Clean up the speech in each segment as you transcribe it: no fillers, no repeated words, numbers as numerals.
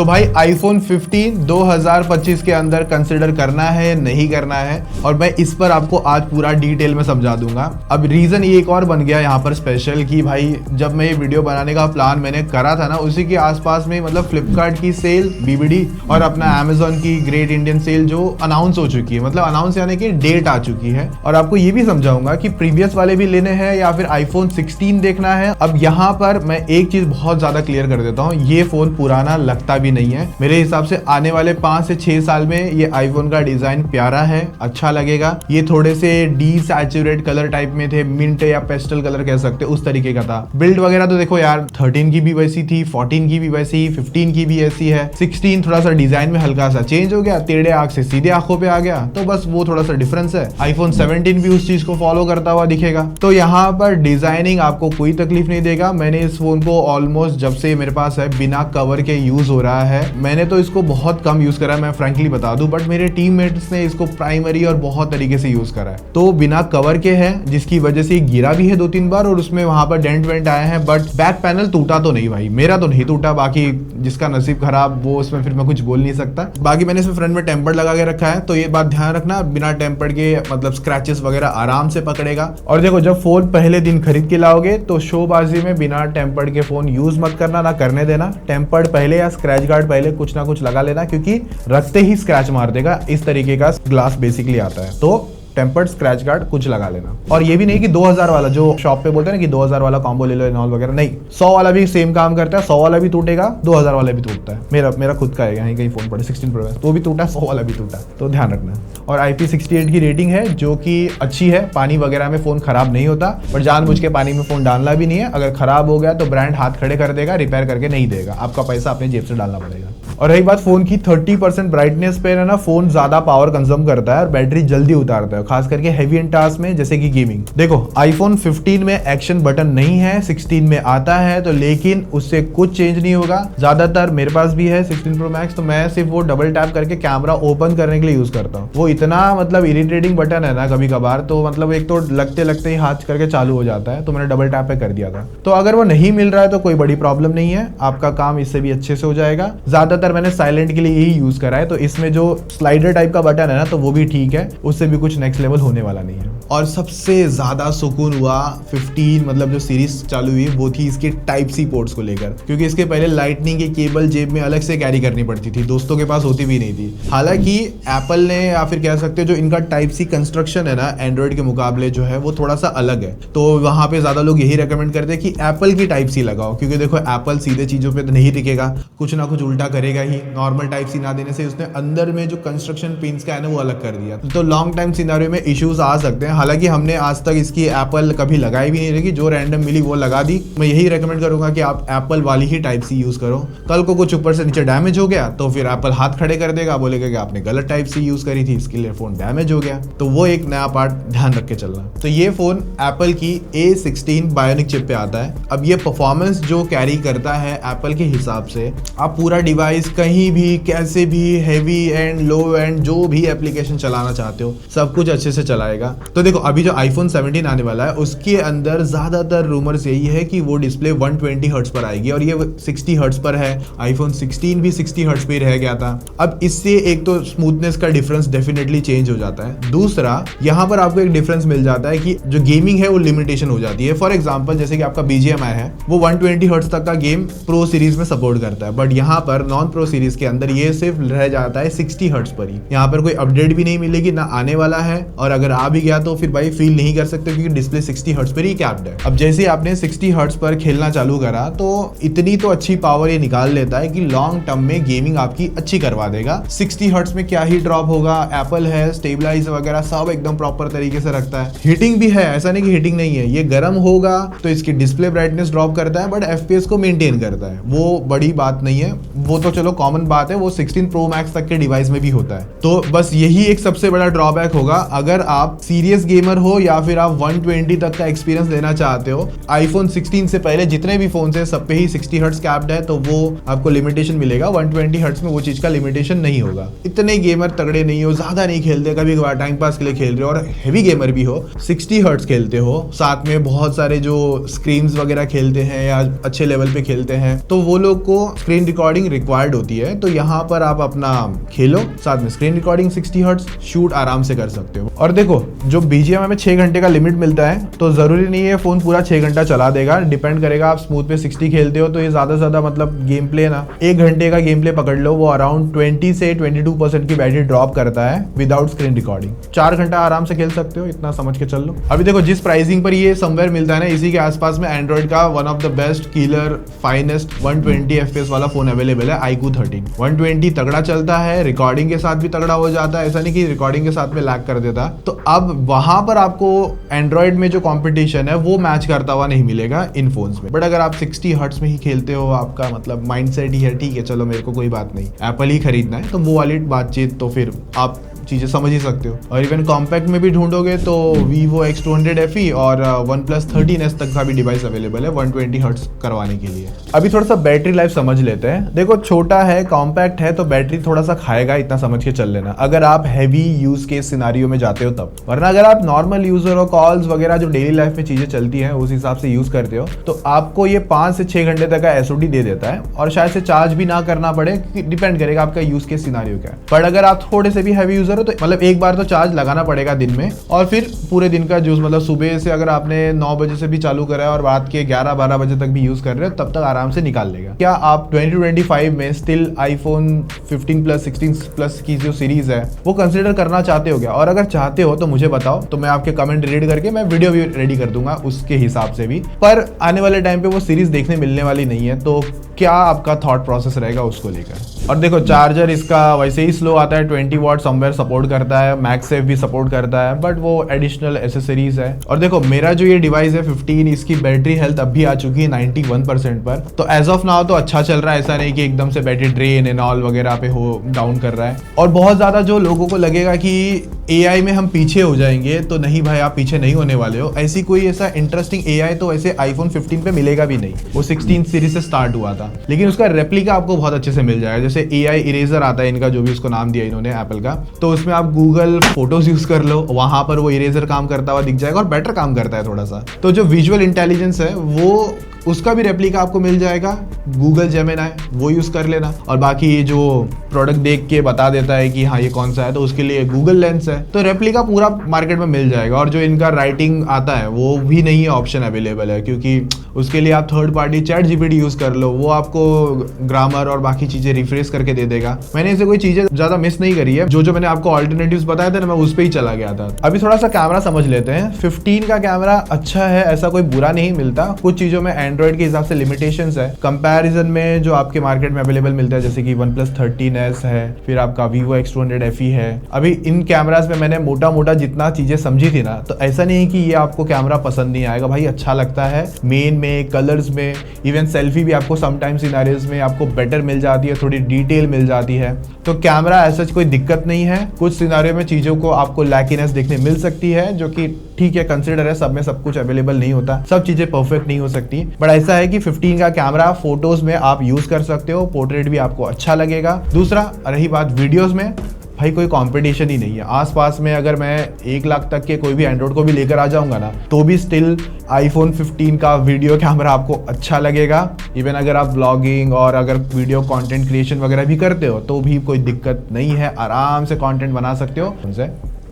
तो भाई आईफोन 15 2025 के अंदर कंसिडर करना है नहीं करना है, और मैं इस पर आपको आज पूरा डिटेल में समझा दूंगा। अब रीजन ये एक और बन गया यहाँ पर स्पेशल कि भाई जब मैं ये वीडियो बनाने का प्लान मैंने करा था ना, उसी के आसपास में मतलब फ्लिपकार्ट की सेल बीबीडी और अपना अमेजोन की ग्रेट इंडियन सेल जो अनाउंस हो चुकी है, मतलब अनाउंस यानी कि डेट आ चुकी है। और आपको ये भी समझाऊंगा कि प्रीवियस वाले भी लेने हैं या फिर आईफोन 16 देखना है। अब यहाँ पर मैं एक चीज बहुत ज्यादा क्लियर कर देता हूँ, ये फोन पुराना लगता भी नहीं है। मेरे हिसाब से आने वाले 5 से 6 साल में ये आईफोन का डिजाइन प्यारा है, अच्छा लगेगा। ये थोड़े से डी सैचुरेट कलर टाइप में थे, मिंट या पेस्टल कलर कह सकते उस तरीके का था। बिल्ड वगैरह तो देखो यार 13 की भी वैसी थी, 14 की भी वैसी, 15 की भी ऐसी है। 16 थोड़ा सा डिजाइन में हल्का सा चेंज हो गया, टेढ़े आंख से सीधे आंखों पे आ गया, तो बस वो थोड़ा सा डिफरेंस है। आईफोन 17 भी उस चीज को फॉलो करता हुआ दिखेगा। तो यहाँ पर डिजाइनिंग आपको कोई तकलीफ नहीं देगा। मैंने इस फोन को ऑलमोस्ट जब से मेरे पास है बिना कवर के यूज हो रहा है। मैंने तो इसको बहुत कम यूज करा है, मैं फ्रैंकली बता दूं, बट मेरे टीममेट्स ने इसको प्राइमरी और बहुत तरीके से यूज करा है। तो बिना कवर के है, जिसकी वजह से गिरा भी है 2-3 बार और उसमें वहां पर डेंट वेंट आए हैं, बट बैक पैनल टूटा तो नहीं भाई, मेरा तो नहीं टूटा। बाकी जिसका नसीब खराब वो उसमें फिर मैं कुछ बोल नहीं सकता। बाकी मैंने इसमें फ्रंट में टेम्पर्ड लगा के रखा है, तो ये बात ध्यान रखना, बिना टेम्पर्ड के मतलब स्क्रैचेस वगैरह आराम से पकड़ेगा। और देखो जब फोन पहले दिन खरीद के लाओगे तो शोबाजी में बिना टेम्पर्ड के फोन यूज मत करना, ना करने देना। टेम्पर्ड पहले या स्क्रैच गार्ड पहले कुछ ना कुछ लगा लेना, क्योंकि रखते ही स्क्रैच मार देगा। इस तरीके का ग्लास बेसिकली आता है, तो टेम्पर्ड स्क्रैच गार्ड कुछ लगा लेना। और ये भी नहीं कि 2000 वाला जो शॉप पे बोलते हैं ना कि 2000 वाला कॉम्बो ले लो एनऑल वगैरह, नहीं। 100 वाला भी सेम काम करता है, 100 वाला भी टूटेगा, 2000 वाला भी टूटता है। मेरा खुद का है, यहाँ कहीं फोन पड़े 16 प्रो मैक्स, तो भी टूटा, 100 वाला भी टूटा, तो ध्यान रखना। और IP68 की रेटिंग है जो कि अच्छी है, पानी वगैरह में फोन खराब नहीं होता, पर जानबूझ के पानी में फोन डालना भी नहीं है। अगर खराब हो गया तो ब्रांड हाथ खड़े कर देगा, रिपेयर करके नहीं देगा, आपका पैसा अपने जेब से डालना पड़ेगा। और रही बात फोन की 30% ब्राइटनेस पे है ना, फोन ज्यादा पावर कंज्यूम करता है और बैटरी जल्दी उतारता है, खास करके हेवी एंड टास्क में जैसे कि गेमिंग। देखो आईफोन 15 में एक्शन बटन नहीं है, 16 में आता है, तो लेकिन उससे कुछ चेंज नहीं होगा। ज्यादातर मेरे पास भी है 16 प्रो मैक्स, तो मैं सिर्फ वो डबल टैप करके कैमरा ओपन करने के लिए यूज करता हूँ। वो इतना मतलब इरिटेटिंग बटन है ना कभी कभार, तो मतलब एक तो लगते लगते ही हाथ करके चालू हो जाता है, तो मैंने डबल टैप पे कर दिया था। तो अगर वो नहीं मिल रहा है तो कोई बड़ी प्रॉब्लम नहीं है, आपका काम इससे भी अच्छे से हो जाएगा। ज्यादातर मैंने साइलेंट के लिए यही यूज करा है, तो इसमें जो स्लाइडर टाइप का बटन है ना, तो वो भी ठीक है, उससे भी कुछ नेक्स्ट लेवल होने वाला नहीं है। और सबसे ज्यादा सुकून हुआ 15 मतलब जो सीरीज चालू हुई वो थी इसके टाइप सी पोर्ट्स को लेकर, क्योंकि इसके पहले लाइटनिंग की केबल जेब में अलग से कैरी करनी पड़ती थी, दोस्तों के पास होती भी नहीं थी। हालांकि एप्पल ने या फिर कह सकते हो जो इनका टाइप सी कंस्ट्रक्शन है ना एंड्रॉइड के मुकाबले जो है वो थोड़ा सा अलग है, तो वहां पे ज्यादा लोग यही रेकमेंड करते हैं कि एप्पल की टाइप सी लगाओ, क्योंकि देखो एप्पल सीधे चीजों पे तो नहीं टिकेगा, कुछ ना कुछ उल्टा करेगा ही। नॉर्मल टाइप सी ना देने से उसने अंदर में जो कंस्ट्रक्शन पिंस का है ना वो अलग कर दिया, तो लॉन्ग टाइम सिनेरियो में इश्यूज आ सकते हैं। हालांकि हमने आज तक इसकी एप्पल कभी लगाई भी नहीं रही, जो रैंडम मिली वो लगा दी। मैं यही रेकमेंड करूंगा कि आप एप्पल वाली ही टाइप सी यूज करो। कल को कुछ ऊपर से नीचे डैमेज हो गया तो फिर एप्पल हाथ खड़े कर देगा, बोलेगा कि आपने गलत टाइप सी यूज करी थी, इसके लिए फोन डैमेज हो गया। तो वो एक नया पार्ट ध्यान रख के चलना। तो ये फोन एप्पल की A16 बायोनिक चिप पे आता है। अब ये परफॉर्मेंस जो कैरी करता है एप्पल के हिसाब से, आप पूरा डिवाइस कहीं भी कैसे भी हैवी एंड लो एंड जो भी एप्लीकेशन चलाना चाहते हो सब कुछ अच्छे से चलाएगा। तो देखो अभी जो आईफोन 17 आने वाला है उसके अंदर ज्यादातर रूमर्स यही है कि वो डिस्प्ले 120 हर्ट्ज पर आएगी, और ये 60 हर्ट्ज पर है। आईफोन 16 भी 60 हर्ट्ज पे रह गया था। अब इससे एक तो स्मूथनेस का डिफरेंस डेफिनेटली चेंज हो जाता है, दूसरा यहाँ पर आपको एक डिफरेंस मिल जाता है कि जो गेमिंग है वो लिमिटेशन हो जाती है। फॉर एग्जाम्पल जैसे कि आपका BGMI है वो 120 हर्ट्ज तक का गेम प्रो सीरीज में सपोर्ट करता है, बट यहाँ पर नॉन प्रो सीरीज के अंदर ये सिर्फ रह जाता है 60 हर्ट्ज पर ही। यहाँ पर कोई अपडेट भी नहीं मिलेगी, ना आने वाला है, और अगर आ भी गया तो फिर भाई फील नहीं कर सकते क्योंकि डिस्प्ले 60 हर्ट्ज पर ही कैप्ड है। अब जैसे आपने 60 हर्ट्ज पर खेलना चालू करा तो इतनी तो अच्छी पावर ये निकाल लेता है कि लॉन्ग टर्म में गेमिंग आपकी अच्छी करवा देगा। 60 हर्ट्ज में क्या ही ड्रॉप होगा, एप्पल है, स्टेबलाइज वगैरह सब एकदम प्रॉपर तरीके से रखता है। हीटिंग भी है, ऐसा नहीं कि हीटिंग नहीं है, ये गर्म होगा तो इसकी डिस्प्ले ब्राइटनेस ड्रॉप करता है, बट FPS को मेंटेन करता है, वो बड़ी बात नहीं है, वो तो चलो कॉमन बात है, वो 16 प्रो मैक्स तक के डिवाइस में भी होता है। तो बस यही एक सबसे बड़ा ड्रॉबैक होगा अगर आप सीरियस गेमर हो या फिर आप 120 तक का एक्सपीरियंस लेना चाहते हो, आईफोन 16 से पहले जितने भी फोन है सब पे ही 60 हर्ट्ज कैप्ड है, तो वो आपको लिमिटेशन मिलेगा। 120 हर्ट्ज में वो चीज का लिमिटेशन नहीं होगा। इतने गेमर तगड़े नहीं हो, ज्यादा नहीं खेलते, कभी कभार टाइम पास के लिए खेल रहे हो और हेवी गेमर भी हो, 60 हर्ट्ज खेलते हो, साथ में बहुत सारे जो स्क्रीम्स वगैरह खेलते हैं या अच्छे लेवल पे खेलते हैं, तो वो लोग को स्क्रीन रिकॉर्डिंग रिक्वायर्ड होती है। तो यहाँ पर आप अपना खेलो, साथ में स्क्रीन रिकॉर्डिंग 60 हर्ट्ज शूट आराम से कर सकते हो। और देखो जो BGMI में 6 घंटे का लिमिट मिलता है, तो जरूरी नहीं है फोन पूरा 6 घंटा चला देगा, डिपेंड करेगा। आप स्मूथ पे 60 खेलते हो तो ये ज्यादा से ज्यादा मतलब गेम प्ले ना 1 घंटे का गेम प्ले पकड़ लो, वो अराउंड 20 से 22% की बैटरी ड्रॉप करता है विदाउट स्क्रीन रिकॉर्डिंग। 4 घंटा आराम से खेल सकते हो, इतना समझ के चल लो। अभी देखो जिस प्राइसिंग पर ये समवेयर मिलता है ना, इसी के आसपास में एंड्रॉइड का one of the best killer finest 120 FPS वाला फोन अवेलेबल है, iQOO 13। 120 तगड़ा चलता है, रिकॉर्डिंग के साथ भी तगड़ा हो जाता है, ऐसा नहीं कि रिकॉर्डिंग के साथ में लैग कर देता। तो अब वहां पर आपको एंड्रॉइड में जो कंपटीशन है वो मैच करता हुआ नहीं मिलेगा इन फोन्स में। बट अगर आप 60 हर्ट्ज में ही खेलते हो, आपका मतलब माइंडसेट ही है ठीक है चलो मेरे को कोई बात नहीं एप्पल ही खरीदना है, तो वो वाली बातचीत तो फिर आप चीजें समझ ही सकते हो। और इवन कॉम्पैक्ट में भी ढूंढोगे तो Vivo X200 FE और OnePlus 13S तक का भी डिवाइस अवेलेबल है 120 हर्ट्ज करवाने के लिए। अभी थोड़ा सा बैटरी लाइफ समझ लेते हैं। देखो छोटा है, कॉम्पैक्ट है, तो बैटरी थोड़ा सा खाएगा, इतना समझ के चल लेना, अगर आप हैवी यूज केस सिनारियो में जाते हो तब। वरना अगर आप नॉर्मल यूजर हो, कॉल्स वगैरह जो डेली लाइफ में चीजें चलती हैं उस हिसाब से यूज करते हो, तो आपको ये 5 से 6 घंटे तक का SOD दे देता है और शायद से चार्ज भी ना करना पड़े, डिपेंड करेगा आपका यूज केस सिनारियो क्या है। पर अगर आप थोड़े से भी हैवी यूजर हो तो मतलब एक बार तो चार्ज लगाना पड़ेगा दिन में, और फिर पूरे दिन का यूज मतलब सुबह से अगर आपने 9 बजे से भी चालू करा है और रात के 11-12 बजे तक भी यूज कर रहे हो, तब तक आराम से निकाल लेगा। क्या आप 2025 में स्टिल iPhone 15 प्लस 16 प्लस की जो सीरीज है वो कंसिडर करना चाहते हो क्या? और अगर चाहते हो तो मुझे बताओ, तो मैं आपके कमेंट रीड करके मैं वीडियो भी रेडी कर दूंगा उसके हिसाब से भी। पर आने वाले टाइम पे वो सीरीज देखने मिलने वाली नहीं है, तो क्या आपका थॉट प्रोसेस रहेगा उसको लेकर। और देखो चार्जर इसका वैसे ही स्लो आता है, 20 वॉट समवेयर सपोर्ट करता है, मैगसेफ भी सपोर्ट करता है, बट वो एडिशनल एसेसरीज है। और देखो मेरा जो ये डिवाइस है 15, इसकी बैटरी हेल्थ अभी आ चुकी है 91% पर, तो एज ऑफ नाउ तो अच्छा चल रहा है, ऐसा नहीं कि एकदम से बैटरी ड्रेन एंड ऑल वगैरह पे हो डाउन कर रहा है। और बहुत ज्यादा जो लोगों को लगेगा कि AI में हम पीछे हो जाएंगे, तो नहीं भाई आप पीछे नहीं होने वाले हो। ऐसी कोई ऐसा इंटरेस्टिंग AI तो वैसे iPhone 15 पे मिलेगा भी नहीं, वो 16 सीरीज से स्टार्ट हुआ था, लेकिन उसका रेप्लिका आपको बहुत अच्छे से मिल जाएगा। जैसे AI इरेजर आता है इनका, जो भी उसको नाम दिया इन्होंने एप्पल का, तो उसमें आप गूगल फोटोज यूज कर लो, वहां पर वो इरेजर काम करता हुआ दिख जाएगा और बेटर काम करता है थोड़ा सा। तो जो विजुअल इंटेलिजेंस है वो उसका भी रेप्लिका आपको मिल जाएगा, गूगल जेमिनी वो यूज कर लेना। और बाकी ये जो प्रोडक्ट देख के बता देता है कि हाँ ये कौन सा है, तो उसके लिए गूगल लेंस है, तो रेप्लिका पूरा मार्केट में मिल जाएगा। और जो इनका राइटिंग आता है वो भी नहीं है ऑप्शन अवेलेबल है, क्योंकि उसके लिए आप थर्ड पार्टी ChatGPT यूज कर लो, वो आपको ग्रामर और बाकी चीजें रिफ्रेश करके दे देगा। मैंने इसे कोई चीजें ज्यादा मिस नहीं करी है, जो मैंने आपको ऑल्टरनेटिव्स बताए थे ना, मैं उस पर ही चला गया था। अभी थोड़ा सा कैमरा समझ लेते हैं। 15 का कैमरा अच्छा है, ऐसा कोई बुरा नहीं मिलता, कुछ चीजों में एंड्रॉइड के हिसाब से लिमिटेशंस है कंपैरिजन में जो आपके मार्केट में अवेलेबल मिलता है, जैसे कि OnePlus 13S है, फिर आपका Vivo X200 FE है। अभी इन कैमरास में मैंने मोटा मोटा जितना चीजें समझी थी ना, तो ऐसा नहीं है कि ये आपको कैमरा पसंद नहीं आएगा, भाई अच्छा लगता है मेन में, कलर्स में, इवन सेल्फी भी आपको समटाइम्स सिनेरियोज में आपको बेटर मिल जाती है, थोड़ी डिटेल मिल जाती है। तो कैमरा ऐसा कोई दिक्कत नहीं है। कुछ सिनेरियो में चीजों को आपको लैकीनेस देखने मिल सकती है, जो कि ठीक है, कंसिडर है, सब में सब कुछ अवेलेबल नहीं होता, सब चीजें परफेक्ट नहीं हो सकती। बट ऐसा है कि 15 का कैमरा फोटोज में आप यूज कर सकते हो, पोर्ट्रेट भी आपको अच्छा लगेगा। दूसरा रही बात वीडियोज में, भाई कोई कंपटीशन ही नहीं है आसपास में। अगर मैं 1 लाख तक के कोई भी एंड्रॉइड को भी लेकर आ जाऊंगा ना, तो भी स्टिल iPhone 15 का वीडियो कैमरा आपको अच्छा लगेगा। इवन अगर आप ब्लॉगिंग और अगर वीडियो कंटेंट क्रिएशन वगैरह भी करते हो, तो भी कोई दिक्कत नहीं है, आराम से कंटेंट बना सकते हो उनसे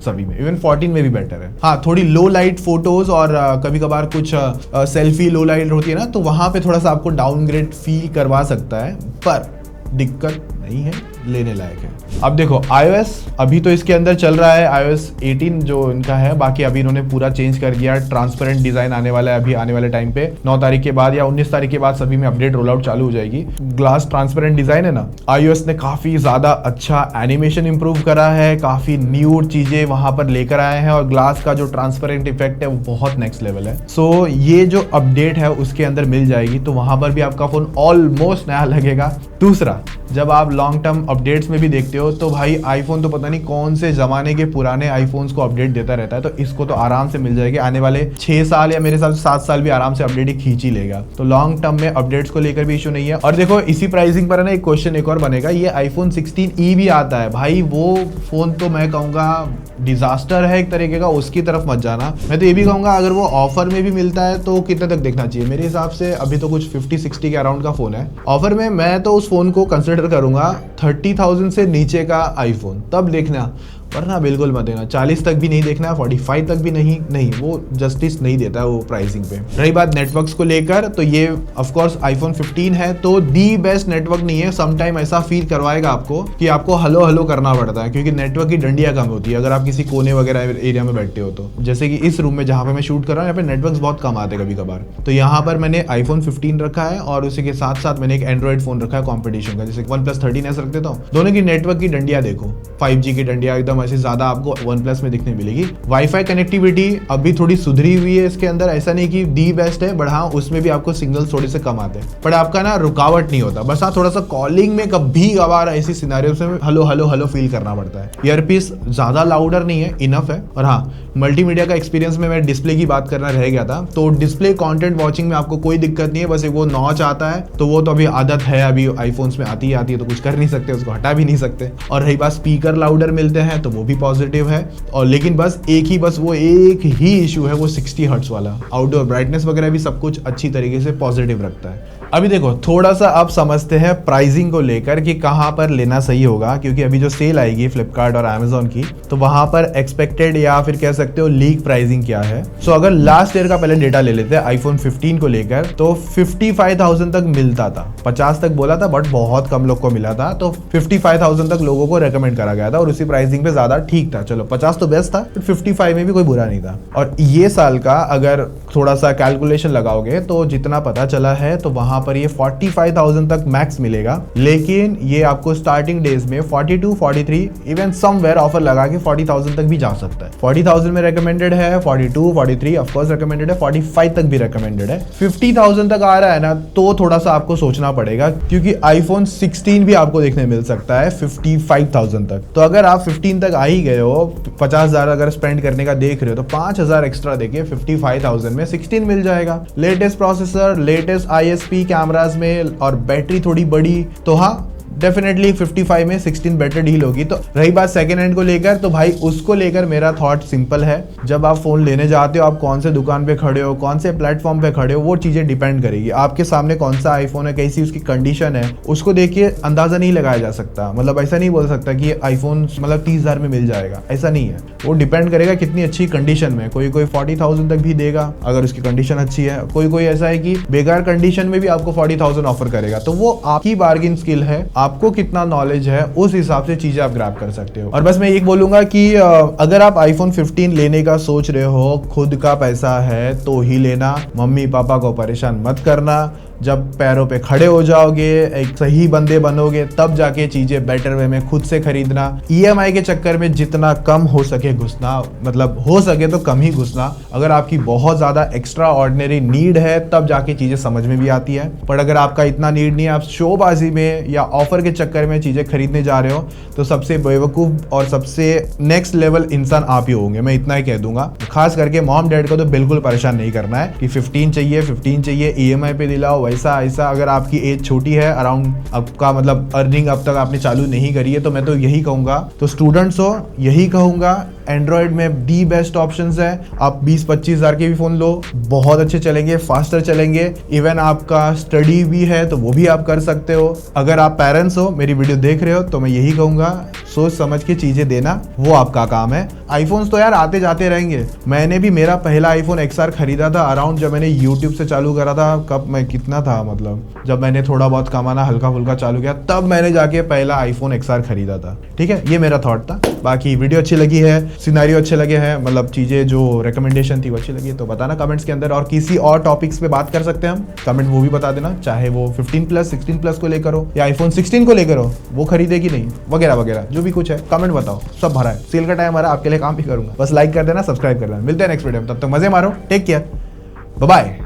सभी में। इवन 14 में भी बेटर है। हाँ, थोड़ी लो लाइट फोटोज और कभी कभार कुछ सेल्फी लो लाइट होती है ना, तो वहां पे थोड़ा सा आपको डाउनग्रेड फील करवा सकता है, पर दिक्कत नहीं है, लेने लायक है। अब देखो iOS अभी तो इसके अंदर चल रहा है iOS 18 जो इनका है, बाकी अभी इन्होंने पूरा चेंज कर दिया, ट्रांसपेरेंट डिजाइन आने वाला है अभी आने वाले टाइम पे। 9 तारीख के बाद या 19 तारीख के बाद सभी में अपडेट रोल आउट चालू हो जाएगी। ग्लास ट्रांसपेरेंट डिजाइन है ना, iOS ने काफी ज्यादा अच्छा एनिमेशन इंप्रूव करा है, काफी न्यू चीजें वहां पर लेकर आए हैं, और ग्लास का जो ट्रांसपेरेंट इफेक्ट है वो बहुत नेक्स्ट लेवल है। सो ये जो अपडेट है उसके अंदर मिल जाएगी, तो वहां पर भी आपका फोन ऑलमोस्ट नया लगेगा। दूसरा जब आप लॉन्ग टर्म अपडेट्स में भी देखते हो तो भाई आईफोन तो पता नहीं कौन से जमाने के पुराने आईफोन्स को अपडेट देता रहता है, तो इसको तो आराम से मिल जाएगी। आने वाले 6 साल या मेरे साथ 7 साल भी आराम से अपडेट ही खींच ही लेगा। तो लॉन्ग टर्म में अपडेट्स को लेकर भी इशू नहीं है। और देखो इसी प्राइसिंग पर है ना एक क्वेश्चन एक और बनेगा, ये आईफोन 16e भी आता है भाई, वो फोन तो मैं कहूंगा डिजास्टर है एक तरीके का, उसकी तरफ मत जाना। मैं तो ये भी कहूंगा अगर वो ऑफर में भी मिलता है तो कितने तक देखना चाहिए। मेरे हिसाब से अभी तो कुछ 50-60 के अराउंड का फोन है ऑफर में, मैं तो उस फोन को कंसिडर करूंगा 30,000 से नीचे का आईफोन, तब देखना, वरना बिल्कुल मत देना। 40 तक भी नहीं देखना, 45 तक भी नहीं, वो जस्टिस नहीं देता है वो प्राइसिंग पे। रही बात नेटवर्क्स को लेकर, तो ये ऑफ कोर्स आईफोन 15 है तो दी बेस्ट नेटवर्क नहीं है। सम टाइम ऐसा फील करवाएगा आपको कि आपको हलो हलो करना पड़ता है, क्योंकि नेटवर्क की डंडियां कम होती है अगर आप किसी कोने वगैरह एरिया में बैठते हो तो। जैसे कि इस रूम में जहां पे मैं शूट कर रहा हूँ यहाँ पे नेटवर्क बहुत कम आते कभी कभार, तो यहाँ पर मैंने आईफोन 15 रखा है और उसी के साथ साथ मैंने एक एंड्रॉइड फोन रखा है कॉम्पिटिशन का, जैसे OnePlus 13s रख देता हूँ। दोनों की नेटवर्क की डंडियां देखो, 5G की डंडियां एकदम ऐसे ज्यादा आपको OnePlus में दिखने मिलेगी। वाईफाई कनेक्टिविटी अभी थोड़ी सुधरी हुई है इसके अंदर, ऐसा नहीं कि दी बेस्ट है, बट हाँ उसमें भी आपको सिग्नल थोड़े से कम आते हैं, पर आपका ना रुकावट नहीं होता। बस हाँ थोड़ा सा कॉलिंग में कभी कभार ऐसी सिनेरियो में हलो हलो हलो फील करना पड़ता है। ईयरपीस ज्यादा लाउडर नहीं है, इनफ है। और हाँ मल्टीमीडिया का एक्सपीरियंस में मैं डिस्प्ले की बात करना रह गया था, तो डिस्प्ले कंटेंट वॉचिंग में आपको कोई दिक्कत नहीं है, बस एक वो नॉच आता है तो वो तो अभी आदत है, अभी आईफोन्स में आती है तो कुछ कर नहीं सकते, उसको हटा भी नहीं सकते। और रही बात स्पीकर लाउडर मिलते हैं तो वो भी पॉजिटिव है। और लेकिन बस एक ही इशू है, वो 60 हर्ट्ज वाला। आउटडोर ब्राइटनेस वगैरह भी सब कुछ अच्छी तरीके से पॉजिटिव रखता है। अभी देखो थोड़ा सा अब समझते हैं प्राइसिंग को लेकर कि कहाँ पर लेना सही होगा, क्योंकि अभी जो सेल आएगी फ्लिपकार्ट और अमेजोन की, तो वहां पर एक्सपेक्टेड या फिर कह सकते हो लीक प्राइसिंग क्या है। सो अगर लास्ट ईयर का पहले डेटा ले लेते हैं आईफोन 15 को लेकर, तो 55,000 तक मिलता था, 50 तक बोला था बट बहुत कम लोग को मिला था, तो 55,000 तक लोगों को रेकमेंड करा गया था और उसी प्राइसिंग पे ज्यादा ठीक था। चलो 50 तो बेस्ट था, बट 55 में भी कोई बुरा नहीं था। और ये साल का अगर थोड़ा सा कैलकुलेशन लगाओगे तो जितना पता चला है तो वहां पर ये 45,000 तक मैक्स मिलेगा, लेकिन ये आपको स्टार्टिंग डेज में 42, 43 इवन समवेयर ऑफर लगा के 40,000 तक भी जा सकता है। 40,000 में रेकमेंडेड है, 42, 43 ऑफ कोर्स रेकमेंडेड है, 45 तक भी रेकमेंडेड है। 50,000 तक आ रहा है ना, तो थोड़ा सा आपको सोचना पड़ेगा, क्योंकि आईफोन 16 भी आपको देखने मिल सकता है 55,000 तक। तो अगर आप 15 तक आ ही गए हो, 50,000 अगर स्पेंड करने का देख रहे हो, तो 5,000 एक्स्ट्रा देखिए 55,000 में 16 मिल जाएगा। Latest processor, latest ISP cameras में और बैटरी थोड़ी बड़ी, तो हाँ डेफिनेटली 55 में 16 बेटर डील होगी। तो रही बात सेकेंड हैंड को लेकर, तो भाई उसको लेकर मेरा थॉट सिंपल है, जब आप फोन लेने जाते हो, आप कौन से दुकान पे खड़े हो, कौन से प्लेटफॉर्म पे खड़े हो, वो चीजें डिपेंड करेगी। आपके सामने कौन सा आईफोन है, कैसी उसकी कंडीशन है, उसको देखिए अंदाजा नहीं लगाया जा सकता। मतलब ऐसा नहीं बोल सकता कि आईफोन मतलब 30,000 में मिल जाएगा, ऐसा नहीं है। वो डिपेंड करेगा कितनी अच्छी कंडीशन में। कोई 40,000 तक भी देगा अगर उसकी कंडीशन अच्छी है, कोई ऐसा है कि बेकार कंडीशन में भी आपको 40,000 ऑफर करेगा। तो वो आपकी बार्गेन स्किल है, आपको कितना नॉलेज है उस हिसाब से चीजें आप ग्रैब कर सकते हो। और बस मैं एक बोलूंगा कि अगर आप आईफोन 15 लेने का सोच रहे हो, खुद का पैसा है तो ही लेना, मम्मी पापा को परेशान मत करना। जब पैरों पे खड़े हो जाओगे, एक सही बंदे बनोगे, तब जाके चीजें बेटर वे में खुद से खरीदना। EMI के चक्कर में जितना कम हो सके घुसना, मतलब हो सके तो कम ही घुसना। अगर आपकी बहुत ज्यादा एक्स्ट्रा ऑर्डिनरी नीड है तब जाके चीजें समझ में भी आती है, पर अगर आपका इतना नीड नहीं है, आप शोबाजी में या ऑफर के चक्कर में चीजें खरीदने जा रहे हो, तो सबसे बेवकूफ और सबसे नेक्स्ट लेवल इंसान आप ही होंगे। मैं इतना ही कह दूंगा। खास करके मॉम डैड को तो बिल्कुल परेशान नहीं करना है कि 15 चाहिए EMI पे दिलाओ, ऐसा। अगर आपकी एज छोटी है, अराउंड आपका मतलब अर्निंग अब तक आपने चालू नहीं करी है, तो मैं तो यही कहूंगा, तो स्टूडेंट्स हो यही कहूंगा, एंड्रॉइड में दी बेस्ट ऑप्शंस है। आप 20-25 हज़ार के भी फोन लो, बहुत अच्छे चलेंगे, फास्टर चलेंगे। इवन आपका स्टडी भी है तो वो भी आप कर सकते हो। अगर आप पेरेंट्स हो, मेरी वीडियो देख रहे हो, तो मैं यही कहूंगा, सोच समझ के चीजें देना, वो आपका काम है। आईफोन्स तो यार आते जाते रहेंगे। मैंने भी मेरा पहला आईफोन XR खरीदा था अराउंड जब मैंने यूट्यूब से चालू करा था, कब मैं कितना था, मतलब जब मैंने थोड़ा बहुत कमाना हल्का फुल्का चालू किया, तब मैंने जाके पहला आईफोन XR खरीदा था। ठीक है, ये मेरा थॉट था। बाकी वीडियो अच्छी लगी है, सिनेरियो अच्छे लगे हैं, मतलब चीजें जो रिकमेंडेशन थी वो अच्छी लगी, तो बताना कमेंट्स के अंदर। और किसी और टॉपिक्स पे बात कर सकते हैं हम, कमेंट वो भी बता देना, चाहे वो 15+, 16+ को लेकर हो या आईफोन 16 को लेकर हो, वो खरीदे कि नहीं वगैरह वगैरह, जो भी कुछ है कमेंट बताओ। सब भरा है, सेल का टाइम आ रहा है, आपके लिए काम भी करूंगा। बस लाइक कर देना, सब्सक्राइब कर देना। मिलते हैं नेक्स्ट वीडियो में, तब तक मजे मारो, टेक केयर, बाय बाय।